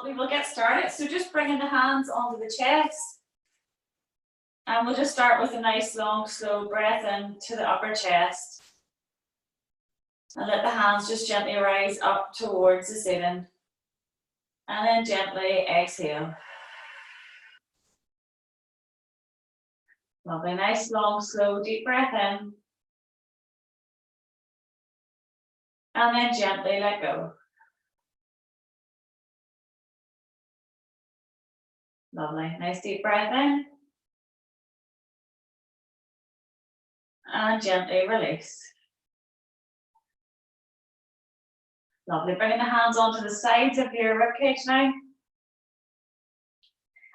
Lovely, we'll get started. So just bringing the hands onto the chest. And we'll just start with a nice long slow breath in to the upper chest. And let the hands just gently rise up towards the ceiling. And then gently exhale. Lovely, nice long slow deep breath in. And then gently let go. Lovely, nice deep breath in. And gently release. Lovely, bringing the hands onto the sides of your ribcage now.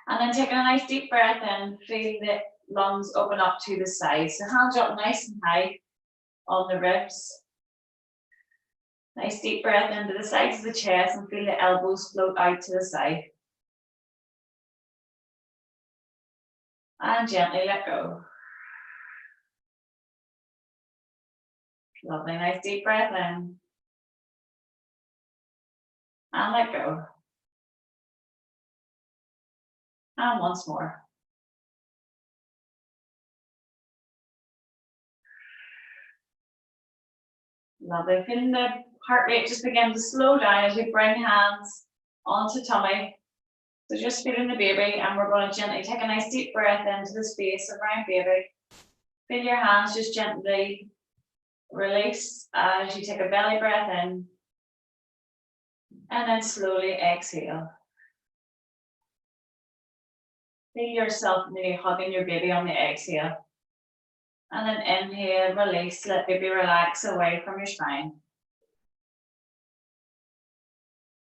And then taking a nice deep breath in, feel the lungs open up to the sides. So hands up nice and high on the ribs. Nice deep breath into the sides of the chest and feel the elbows float out to the side. And gently let go. Lovely, nice deep breath in. And let go. And once more. Lovely, feeling the heart rate just begin to slow down as we bring hands onto tummy. So just feeling the baby, and we're going to gently take a nice deep breath into the space around baby. Feel your hands just gently release as you take a belly breath in. And then slowly exhale. Feel yourself nearly hugging your baby on the exhale. And then inhale, release, let baby relax away from your spine.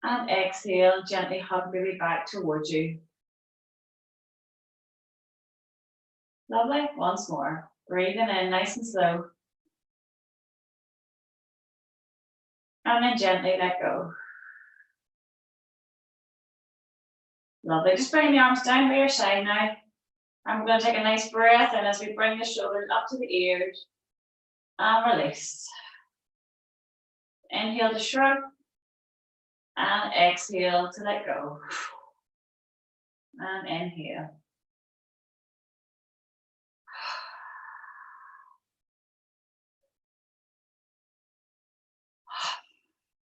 And exhale, gently hug baby back towards you. Lovely, once more. Breathing in nice and slow. And then gently let go. Lovely, just bring the arms down by your side now. And we're going to take a nice breath in as we bring the shoulders up to the ears. And release. Inhale to shrug. And exhale to let go. And inhale.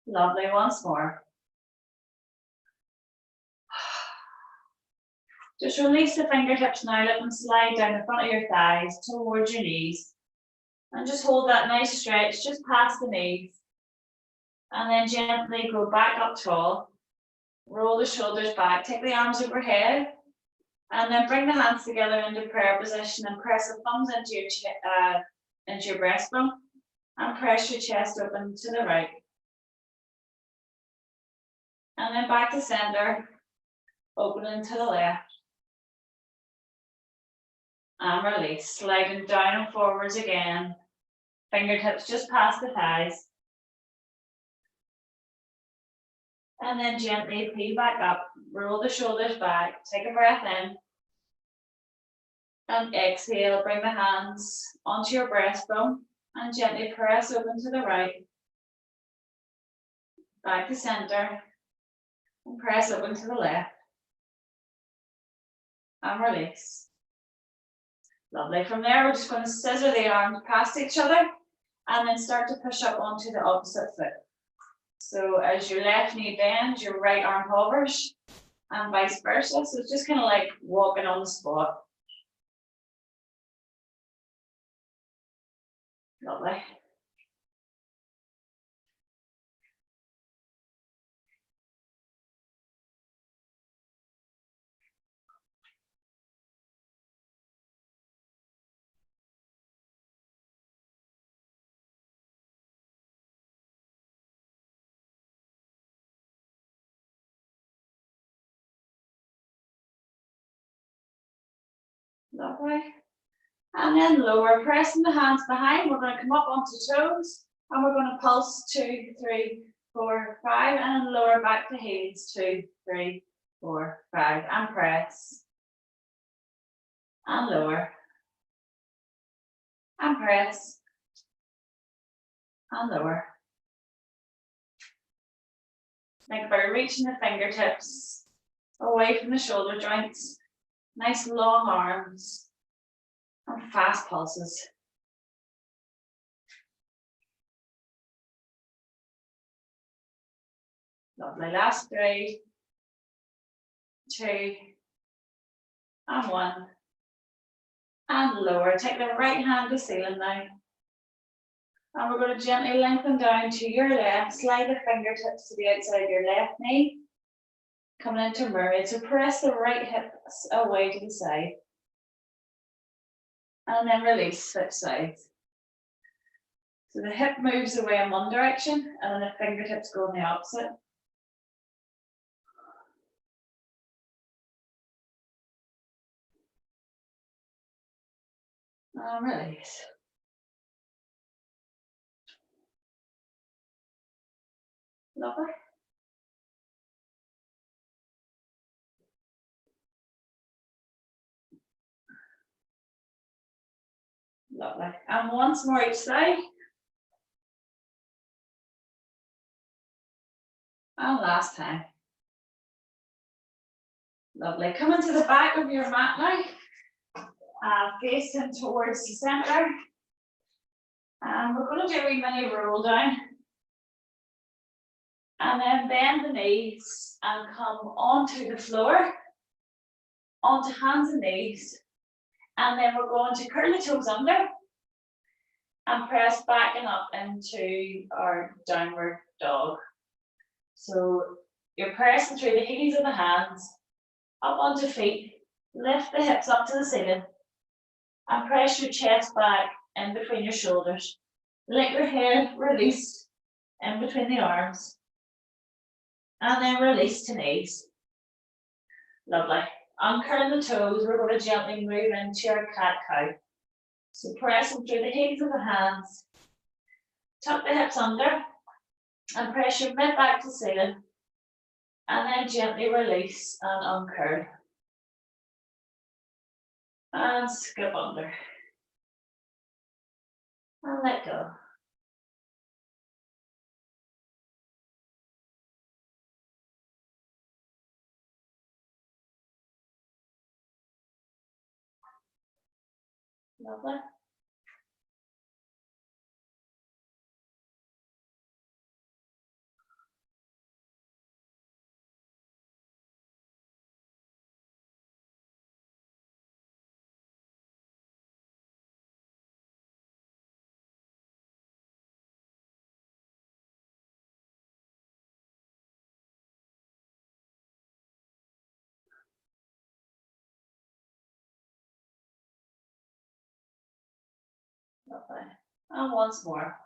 Lovely, once more. Just release the fingertips now, let them slide down the front of your thighs towards your knees. And just hold that nice stretch just past the knees. And then gently go back up tall. Roll the shoulders back, take the arms overhead. And then bring the hands together into prayer position and press the thumbs into your breastbone. And press your chest open to the right. And then back to center, opening to the left. And release, sliding down and forwards again. Fingertips just past the thighs. And then gently peel back up, roll the shoulders back, take a breath in. And exhale, bring the hands onto your breastbone and gently press open to the right. Back to center. And press open to the left. And release. Lovely. From there, we're just going to scissor the arms past each other and then start to push up onto the opposite foot. So as your left knee bends, your right arm hovers and vice versa. So it's just kind of like walking on the spot. Lovely. Lovely. And then lower, pressing the hands behind. We're going to come up onto toes and we're going to pulse 2, 3, 4, 5 and then lower back to heels 2, 3, 4, 5 and press. And lower. And press. And lower. Think about reaching the fingertips away from the shoulder joints. Nice long arms and fast pulses. Lovely. Last 3, 2, and 1. And lower. Take the right hand to ceiling now. And we're going to gently lengthen down to your left. Slide the fingertips to the outside of your left knee. Coming into mermaid. So press the right hip away to the side. And then release, switch sides. So the hip moves away in one direction and then the fingertips go in the opposite. And release. Lovely. Lovely. And once more each side. And last time. Lovely. Come into the back of your mat now. Facing towards the center. And we're going to do a wee mini roll down. And then bend the knees and come onto the floor. Onto hands and knees. And then we're going to curl the toes under. And press back and up into our downward dog. So you're pressing through the heels of the hands, up onto feet, lift the hips up to the ceiling, and press your chest back in between your shoulders. Let your head release in between the arms, and then release to knees. Lovely. Uncurling the toes, we're going to gently move into our cat-cow. So pressing through the heels of the hands, tuck the hips under, and press your mid back to ceiling, and then gently release and uncurl. And skip under. And let go. Lovely. Lovely. And once more.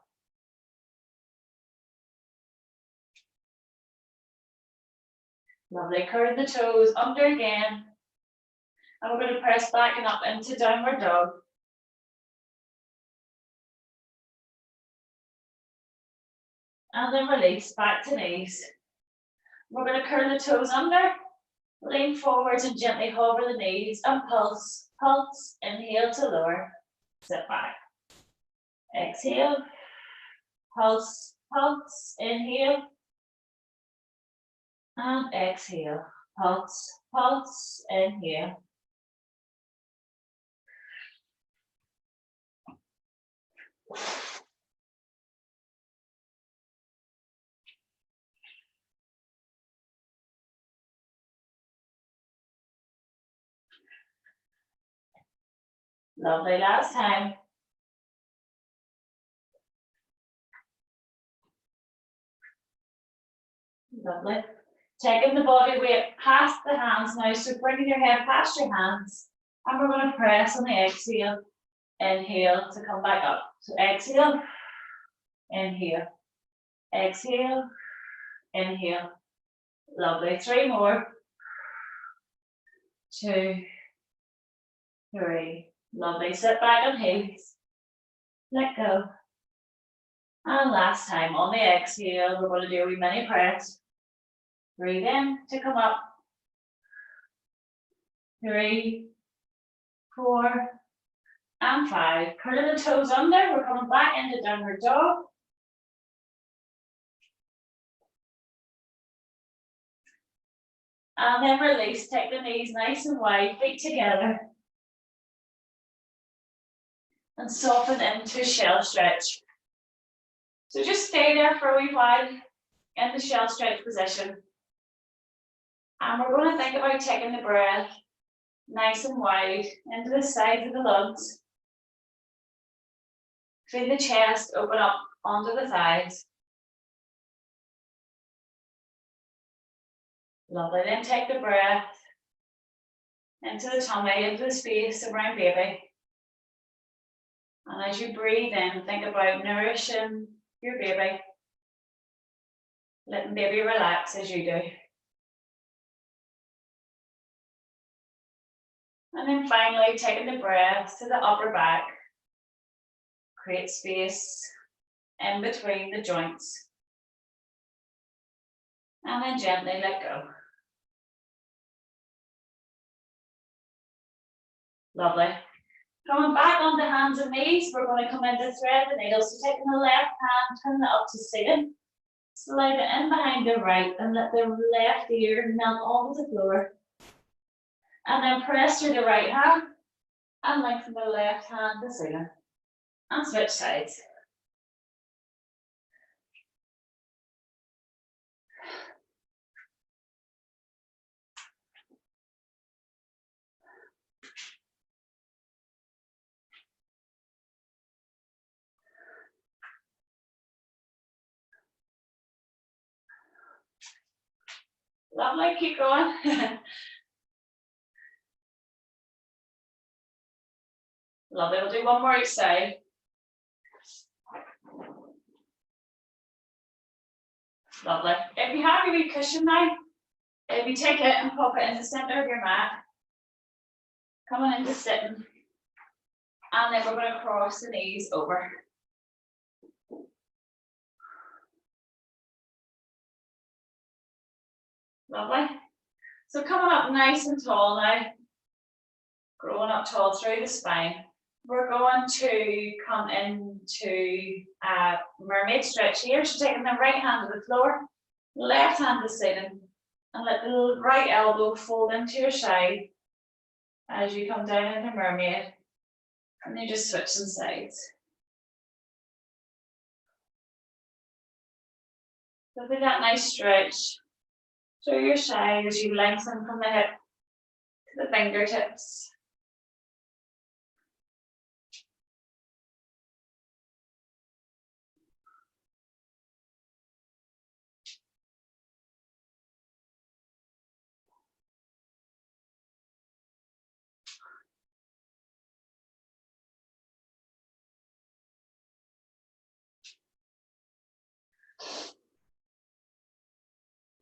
Lovely. Curl the toes under again. And we're going to press back and up into downward dog. And then release back to knees. We're going to curl the toes under, lean forwards and gently hover the knees and pulse. Pulse, inhale to lower, sit back. Exhale, pulse, pulse, inhale. And exhale, pulse, pulse, inhale. Lovely, last time. Lovely. Taking the body weight past the hands now, so bringing your head past your hands. And we're going to press on the exhale, inhale to come back up. So exhale, inhale, exhale, inhale. Lovely, 3 more. 2, 3. Lovely, sit back on heels. Let go. And last time on the exhale, we're going to do a wee mini press. Breathe in to come up. 3, 4, and 5. Curling the toes under, we're coming back into downward dog. And then release, take the knees nice and wide, feet together. And soften into a shell stretch. So just stay there for a wee while in the shell stretch position. And we're going to think about taking the breath nice and wide into the sides of the lungs. Feel the chest open up onto the thighs. Lovely. Then take the breath into the tummy, into the space around baby. And as you breathe in, think about nourishing your baby. Letting baby relax as you do. And then finally, taking the breath to the upper back. Create space in between the joints. And then gently let go. Lovely. Coming back onto hands and knees, we're going to come into thread the needle. So taking the left hand, turn it up to seated. Slide it in behind the right and let the left ear melt onto the floor. And then press through the right hand and lengthen the left hand to ceiling. And switch sides. Lovely, keep going. Lovely, we'll do one more each side. Lovely. If you have your wee cushion now, if you take it and pop it in the centre of your mat, coming into sitting, and then we're going to cross the knees over. Lovely. So coming up nice and tall now, growing up tall through the spine. We're going to come into a mermaid stretch here. So taking the right hand to the floor, left hand to ceiling, and let the right elbow fold into your side as you come down into mermaid. And then just switching sides. So do that nice stretch through your side as you lengthen from the hip to the fingertips.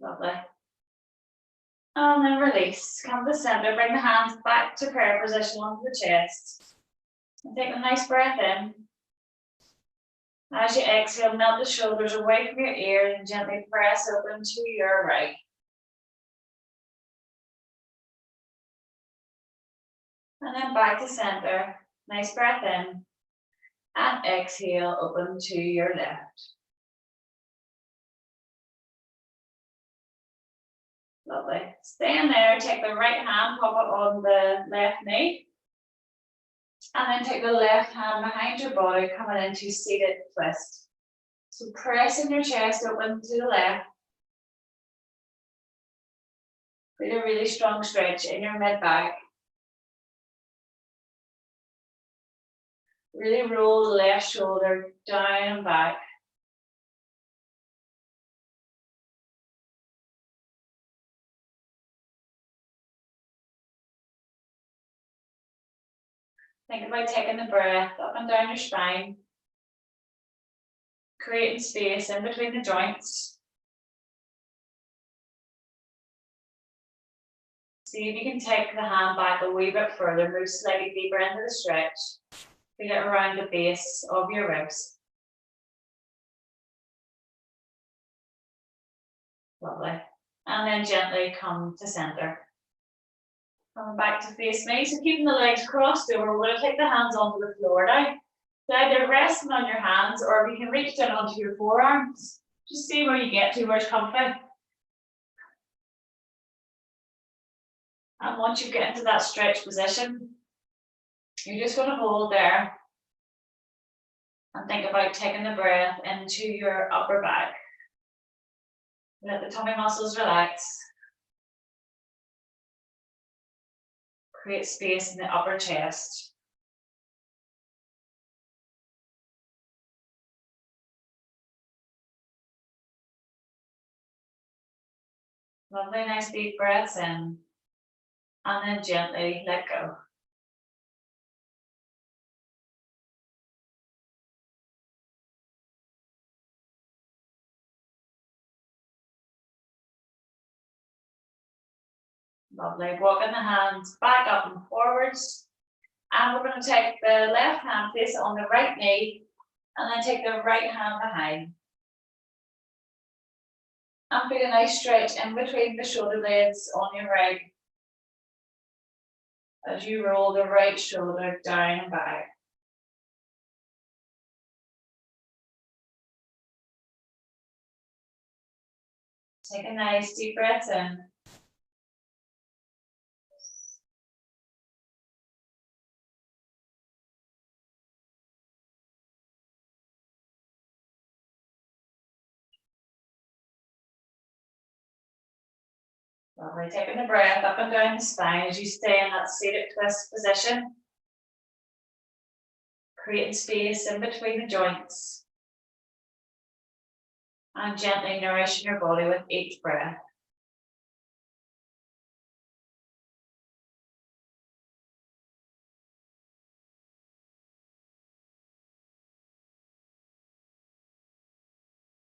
Lovely. And then release. Come to the center, bring the hands back to prayer position onto the chest. And take a nice breath in. As you exhale, melt the shoulders away from your ears and gently press open to your right. And then back to center. Nice breath in. And exhale, open to your left. Lovely. Stay in there, take the right hand, pop it on the left knee. And then take the left hand behind your body, coming into seated twist. So pressing your chest open to the left. Feel a really strong stretch in your mid-back. Really roll the left shoulder down and back. Think about taking the breath up and down your spine. Creating space in between the joints. See if you can take the hand back a wee bit further, move slightly deeper into the stretch. Feel it around the base of your ribs. Lovely. And then gently come to center. Coming back to face me. So keeping the legs crossed over, we're going to take the hands onto the floor now. So either resting on your hands or if you can reach down onto your forearms. Just see where you get to, where's comfy. And once you get into that stretch position, you're just going to hold there and think about taking the breath into your upper back. Let the tummy muscles relax. Create space in the upper chest. Lovely, nice deep breaths in. And then gently let go. Lovely. Walking the hands back up and forwards. And we're going to take the left hand, place it on the right knee, and then take the right hand behind. And feel a nice stretch in between the shoulder blades on your right as you roll the right shoulder down and back. Take a nice deep breath in. Lovely. Taking the breath up and down the spine as you stay in that seated twist position. Creating space in between the joints. And gently nourishing your body with each breath.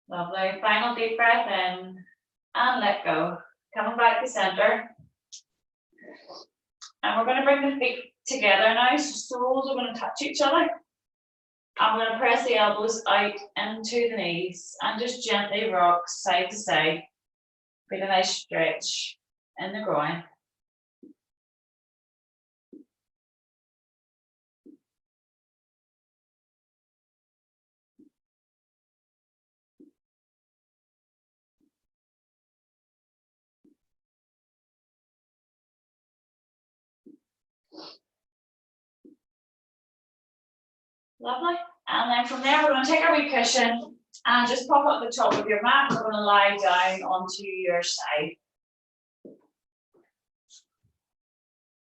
Lovely. Final deep breath in and let go. Coming back to center. And we're going to bring the feet together now. So soles are going to touch each other. I'm going to press the elbows out into the knees and just gently rock side to side. Feel a nice stretch in the groin. Lovely. And then from there, we're going to take our wee cushion and just pop up the top of your mat. We're going to lie down onto your side.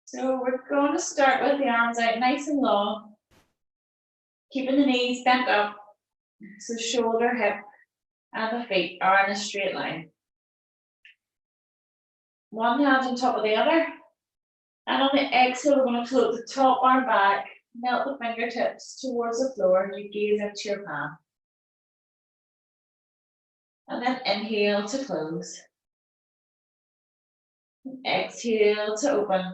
So we're going to start with the arms out nice and long, keeping the knees bent up. So shoulder, hip, and the feet are in a straight line. One hand on top of the other. And on the exhale, we're going to float the top arm back, melt the fingertips towards the floor, and you gaze into your palm. And then inhale to close. Exhale to open.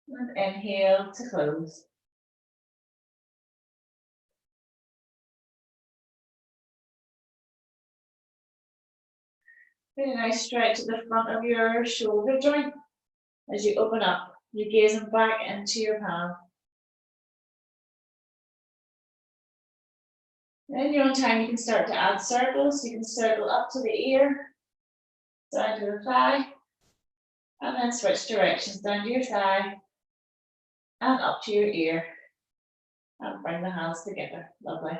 And inhale to close. Really nice stretch at the front of your shoulder joint. As you open up, you're gazing back into your palm. And in your own time, you can start to add circles. You can circle up to the ear, down to the thigh, and then switch directions down to your thigh, and up to your ear. And bring the hands together. Lovely.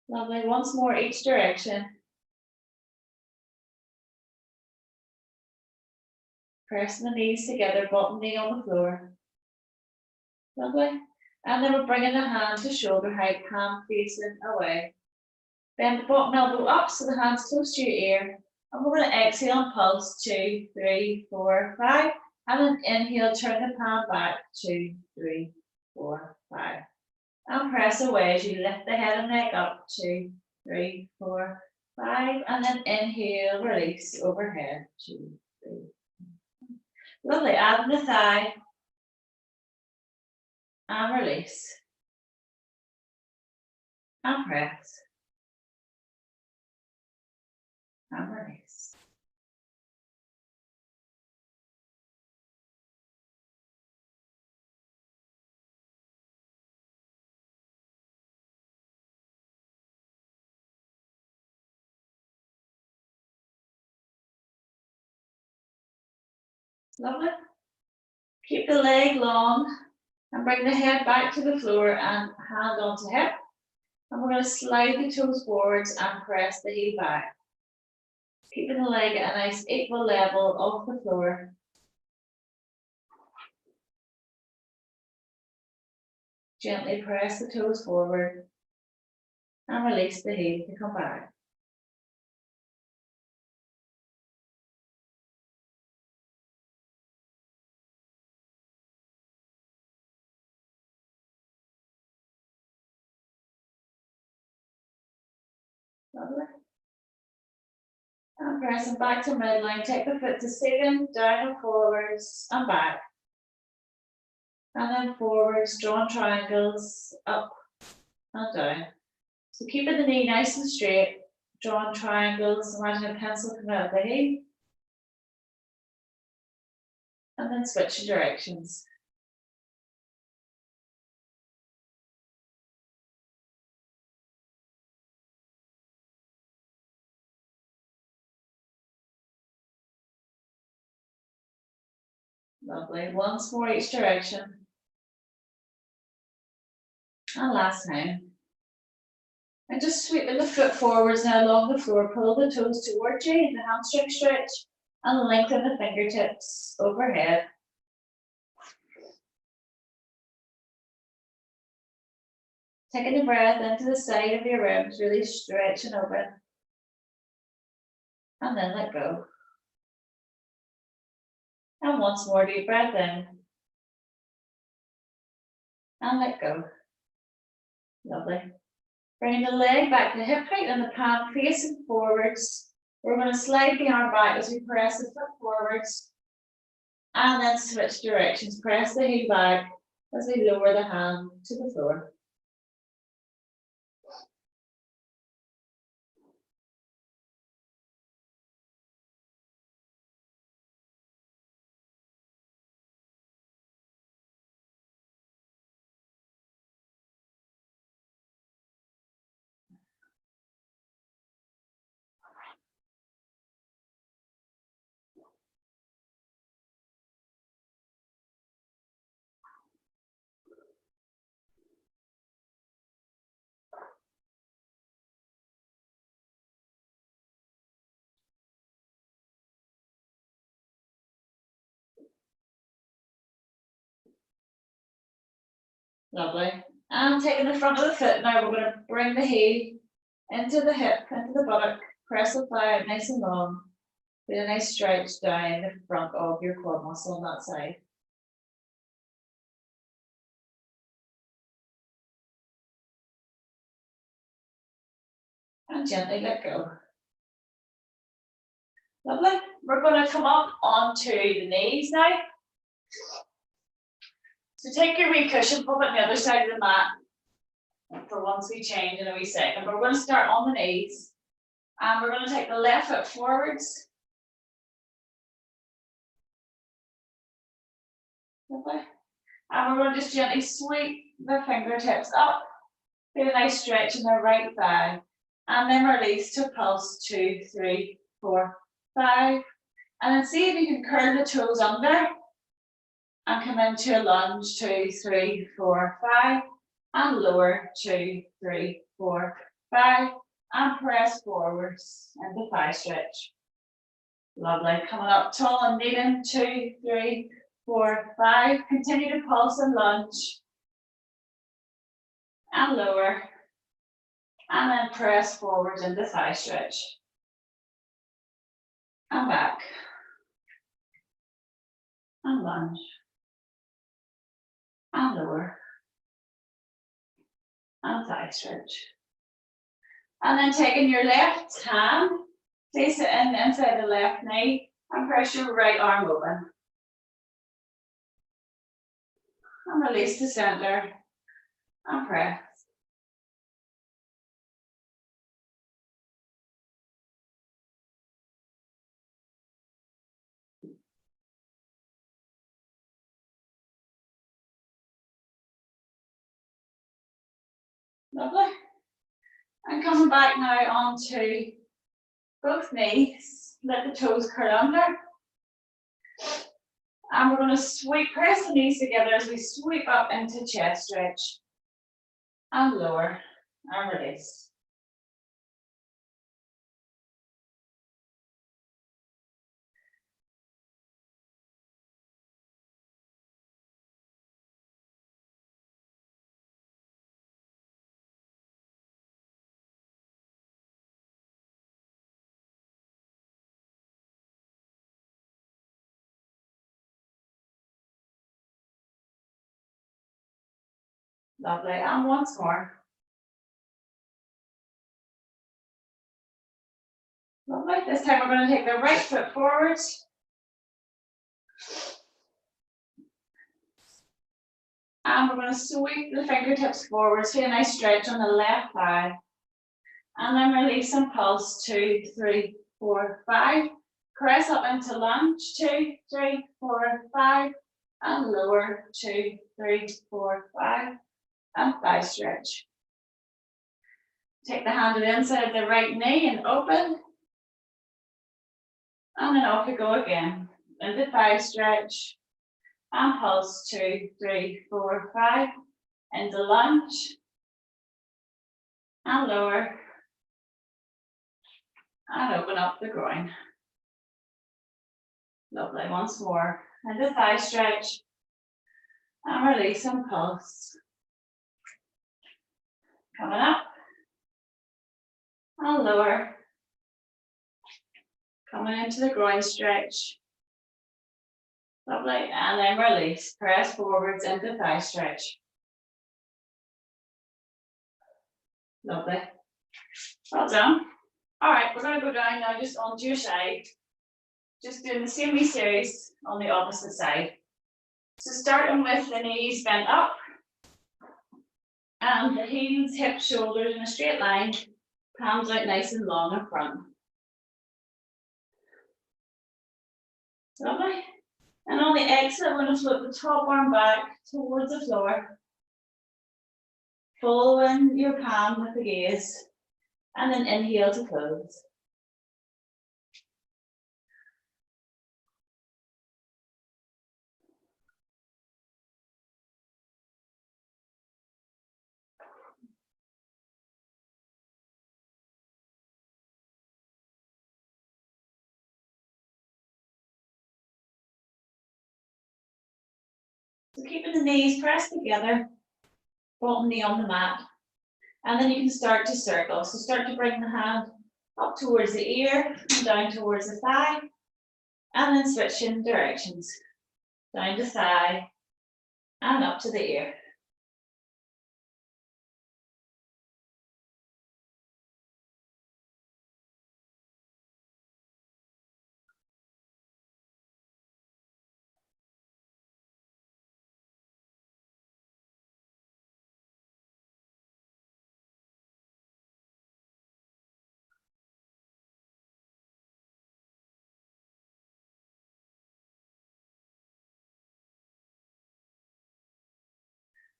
Lovely. Once more, each direction. Pressing the knees together, bottom knee on the floor. Lovely. And then we're bringing the hand to shoulder height, palm facing away. Bend the bottom elbow up so the hand's close to your ear. And we're going to exhale and pulse 2, 3, 4, 5. And then inhale, turn the palm back 2, 3, 4, 5. And press away as you lift the head and neck up 2, 3, 4, 5. And then inhale, release overhead 2, 3. Lovely. Add the thigh. And release. And press. And release. Lovely. Keep the leg long and bring the head back to the floor and hand onto hip. And we're going to slide the toes forwards and press the heel back. Keeping the leg at a nice equal level off the floor. Gently press the toes forward and release the heel to come back. Lovely. And pressing back to midline, take the foot to ceiling, down and forwards and back. And then forwards, drawing triangles, up and down. So keeping the knee nice and straight, drawing triangles, imagine a pencil coming out of the heel. And then switching directions. Lovely. Once more each direction. And last time. And just sweeping the foot forwards now along the floor, pull the toes towards you in the hamstring stretch and lengthen the fingertips overhead. Taking the breath into the side of your ribs, really stretch and open. And then let go. And once more, deep breath in. And let go. Lovely. Bring the leg back to hip height and the palm facing forwards. We're going to slide the arm back as we press the foot forwards. And then switch directions. Press the heel back as we lower the hand to the floor. Lovely. And taking the front of the foot now, we're going to bring the heel into the hip, into the buttock, press the thigh out nice and long. With a nice stretch down the front of your core muscle on that side. And gently let go. Lovely. We're going to come up onto the knees now. So take your wee cushion, pop it on the other side of the mat for once we change in a wee second. But we're going to start on the knees. And we're going to take the left foot forwards. Lovely. And we're going to just gently sweep the fingertips up. Get a nice stretch in the right thigh. And then release to pulse 2, 3, 4, 5. And then see if you can curl the toes under. And come into a lunge, 2, 3, 4, 5. And lower, 2, 3, 4, 5. And press forwards into thigh stretch. Lovely. Coming up tall and kneeling, 2, 3, 4, 5. Continue to pulse and lunge. And lower. And then press forwards into thigh stretch. And back. And lunge. And lower. And thigh stretch. And then taking your left hand, place it in inside the left knee and press your right arm open. And release to center and press. Lovely. And coming back now onto both knees, let the toes curl under. And we're going to sweep, press the knees together as we sweep up into chest stretch. And lower and release. Lovely. And once more. Lovely. This time we're going to take the right foot forward. And we're going to sweep the fingertips forward. So a nice stretch on the left thigh. And then release and pulse. 2, 3, 4, 5. Press up into lunge. 2, 3, 4, 5. And lower. 2, 3, 4, 5. And thigh stretch. Take the hand to the inside of the right knee and open. And then off we go again. Into thigh stretch. And pulse. 2, 3, 4, 5. Into lunge. And lower. And open up the groin. Lovely. Once more. Into thigh stretch. And release and pulse. Coming up. And lower. Coming into the groin stretch. Lovely. And then release. Press forwards into thigh stretch. Lovely. Well done. All right, we're going to go down now just onto your side. Just doing the same wee series on the opposite side. So starting with the knees bent up. And the heels, hips, shoulders in a straight line. Palms out nice and long in front. Lovely. And on the exit, we're going to float the top arm back towards the floor. Following your palm with the gaze. And then inhale to close. So keeping the knees pressed together, bottom knee on the mat. And then you can start to circle. So start to bring the hand up towards the ear and down towards the thigh. And then switching directions. Down to thigh and up to the ear.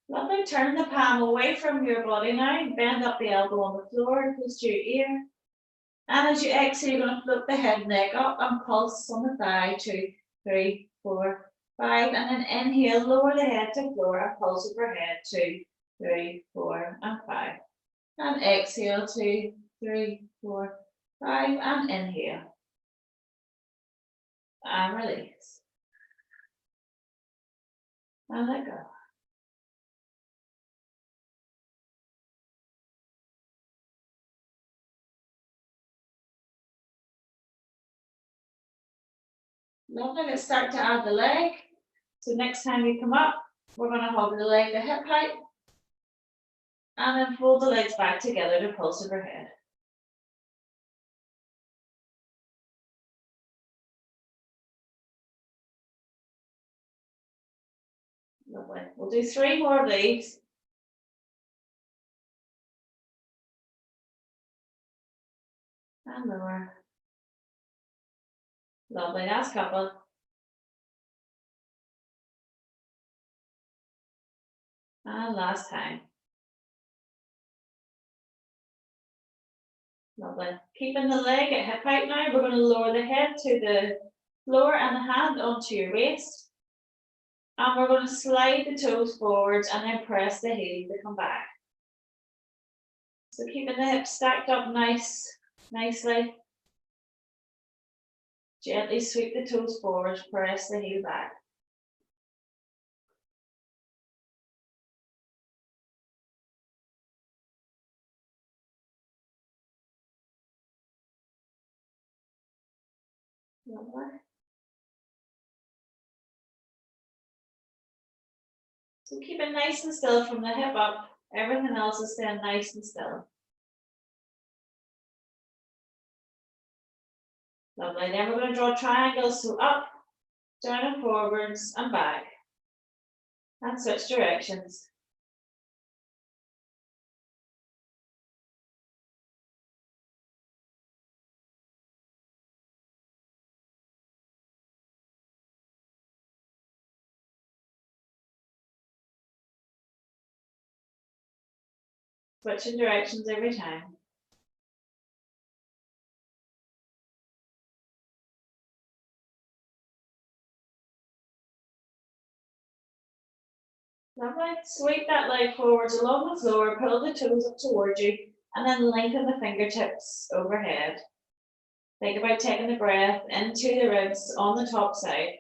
Lovely. Turn the palm away from your body now. Bend up the elbow on the floor, close to your ear. And as you exhale, you're going to float the head, neck up and pulse on the thigh. 2, 3, 4, 5. And then inhale, lower the head to floor and pulse overhead. 2, 3, 4, and 5. And exhale. 2, 3, 4, 5. And inhale. And release. And let go. Lovely. Let's start to add the leg. So next time you come up, we're going to hold the leg to hip height. And then fold the legs back together to pulse overhead. Lovely. We'll do 3 more of these. And lower. Lovely. Last couple. And last time. Lovely. Keeping the leg at hip height now, we're going to lower the head to the floor and the hand onto your waist. And we're going to slide the toes forwards and then press the heel to come back. So keeping the hips stacked up nicely. Gently sweep the toes forward, press the heel back. Lovely. So keep it nice and still from the hip up. Everything else is staying nice and still. Lovely. Then we're going to draw triangles. So up, down and forwards and back. And switch directions. Switching directions every time. Lovely. Sweep that leg forwards along the floor, pull the toes up towards you, and then lengthen the fingertips overhead. Think about taking the breath into the ribs on the top side.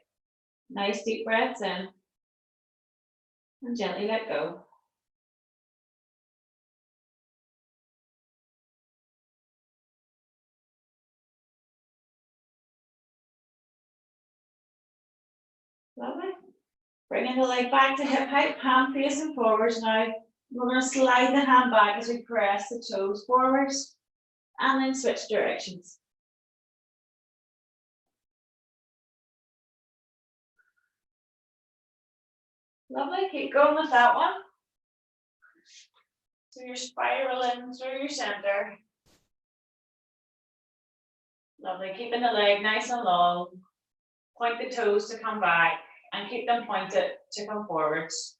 Nice deep breaths in. And gently let go. Lovely. Bringing the leg back to hip height, hand facing forwards now. We're going to slide the hand back as we press the toes forwards and then switch directions. Lovely, keep going with that one. So you're spiraling through your center. Lovely, keeping the leg nice and long. Point the toes to come back and keep them pointed to come forwards.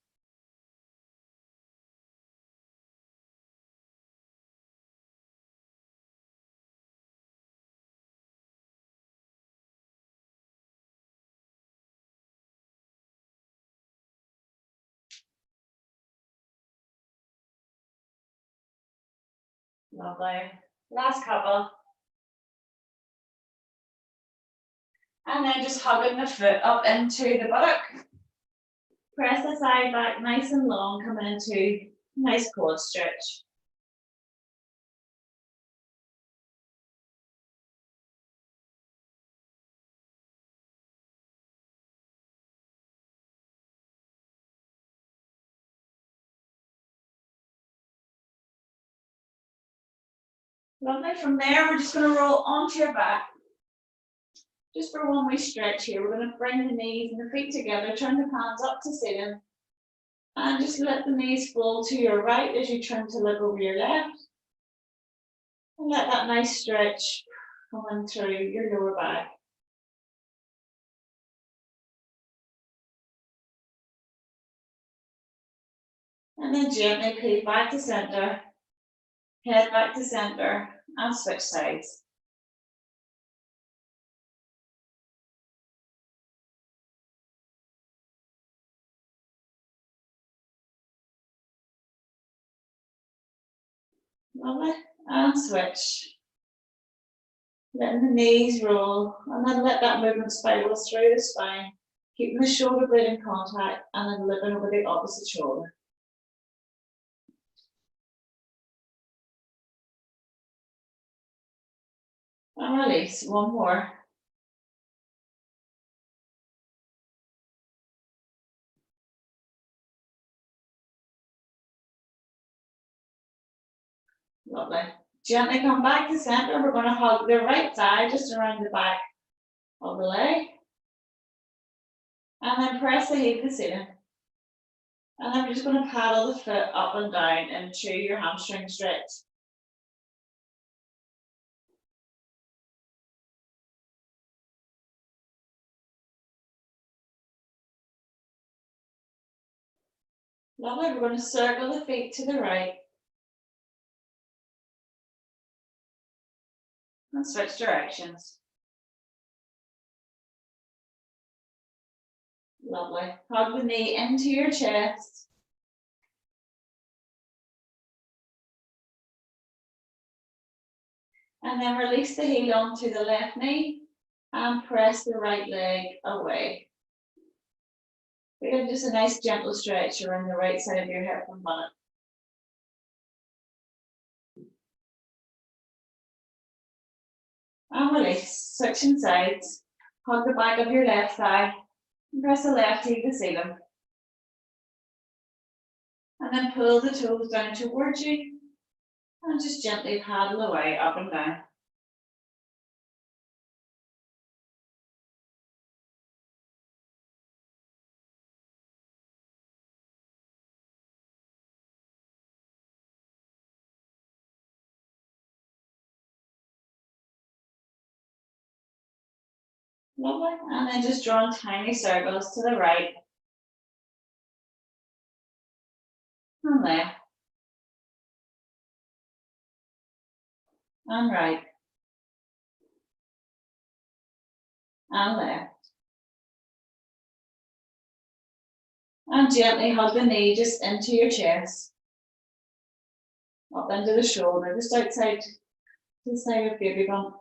Lovely. Last couple. And then just hugging the foot up into the buttock. Press the side back nice and long, coming into a nice quad stretch. Lovely. From there, we're just going to roll onto your back. Just for one wee stretch here, we're going to bring the knees and the feet together, turn the palms up to sitting, and just let the knees fall to your right as you turn to look over your left. And let that nice stretch come in through your lower back. And then gently peel back to center, head back to center, and switch sides. Lovely. And switch. Letting the knees roll, and then let that movement spiral through the spine, keeping the shoulder blade in contact, and then lifting over the opposite shoulder. And release. One more. Lovely. Gently come back to center. We're going to hug the right thigh just around the back of the leg. And then press the heel to ceiling. And then we're just going to paddle the foot up and down into your hamstring stretch. Lovely. We're going to circle the feet to the right. And switch directions. Lovely. Hug the knee into your chest. And then release the heel onto the left knee and press the right leg away. We're just a nice gentle stretch around the right side of your hip and butt. And release, switching sides. Hug the back of your left thigh and press the left heel to the ceiling. And then pull the toes down towards you and just gently paddle away up and down. Lovely. And then just draw tiny circles to the right and left and right and left. And gently hug the knee just into your chest, up into the shoulder, just outside to the side of baby bump.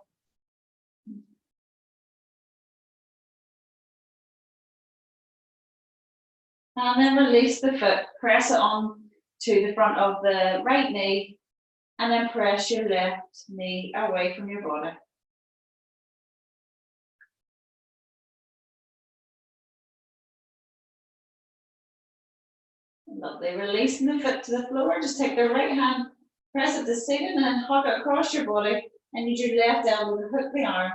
And then release the foot, press it on to the front of the right knee, and then press your left knee away from your body. Lovely. Releasing the foot to the floor, just take the right hand, press it to the ceiling, and then hug it across your body, and use your left elbow to hook the arm.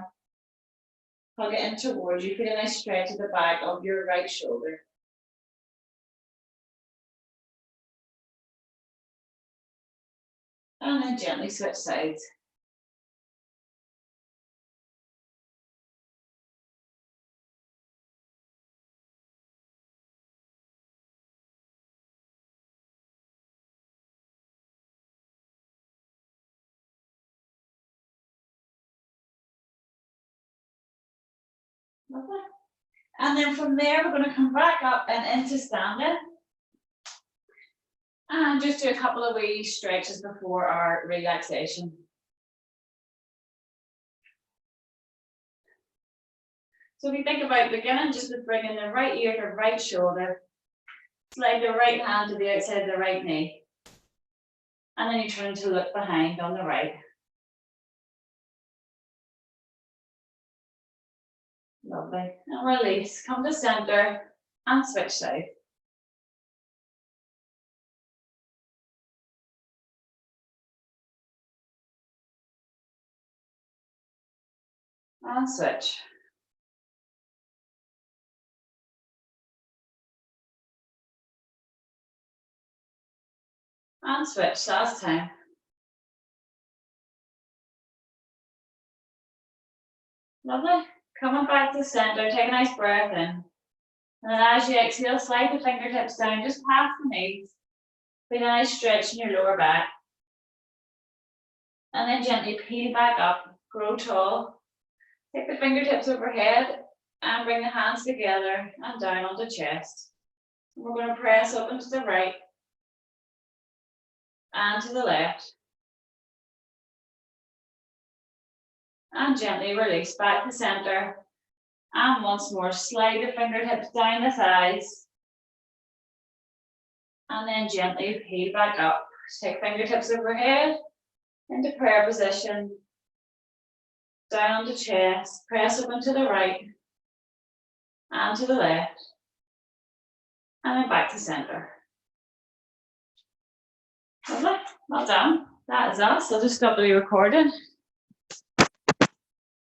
Hug it in towards you, feel a nice stretch at the back of your right shoulder. And then gently switch sides. Lovely. And then from there, we're going to come back up and into standing. And just do a couple of wee stretches before our relaxation. So if you think about beginning just with bringing the right ear to right shoulder, slide the right hand to the outside of the right knee. And then you turn to look behind on the right. Lovely. And release. Come to center and switch side. And switch. And switch. Last time. Lovely. Coming back to center, take a nice breath in. And then as you exhale, slide the fingertips down just past the knees. Feel a nice stretch in your lower back. And then gently peel back up, grow tall. Take the fingertips overhead and bring the hands together and down onto chest. We're going to press open to the right and to the left. And gently release back to center. And once more, slide the fingertips down the thighs. And then gently peel back up. Take fingertips overhead into prayer position. Down onto chest, press open to the right and to the left. And then back to center. Lovely, well done. That is us. I'll just stop the recording.